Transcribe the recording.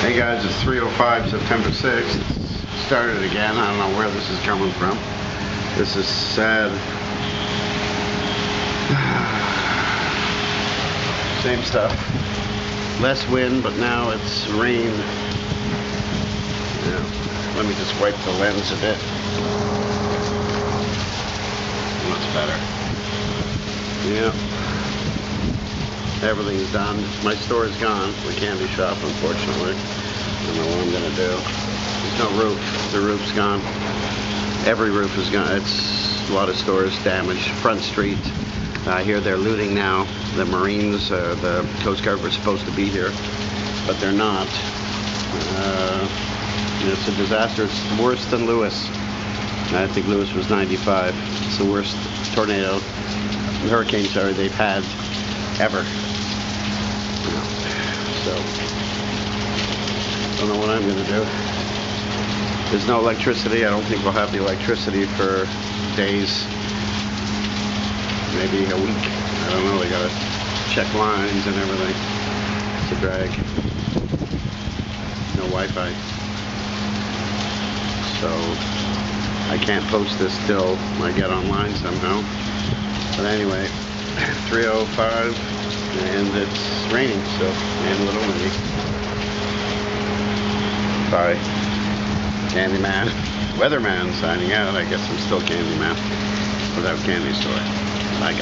Hey guys, it's 3:05 September 6th. It started again. I don't know where this is coming from. This is sad. Same stuff. Less wind, but now it's rain. Yeah. Let me just wipe the lens a bit. Much better. Yeah. Everything's done. My store is gone. The candy shop, unfortunately. I don't know what I'm going to do. There's no roof. The roof's gone. Every roof is gone. It's a lot of stores damaged. Front Street. I hear they're looting now. The Marines, the Coast Guard were supposed to be here, but they're not. It's a disaster. It's worse than Lewis. I think Lewis was 95. It's the worst tornado, hurricane, they've had ever. So, don't know what I'm going to do. There's no electricity. I don't think we'll have the electricity for days, maybe a week. I don't know. They got to check lines and everything. It's a drag. No Wi-Fi. So, I can't post this till I get online somehow. But anyway, 3:05, and it's raining still, and a little windy. Bye. CandyMan. Weatherman signing out. I guess I'm still CandyMan without candy store. Bye, guys.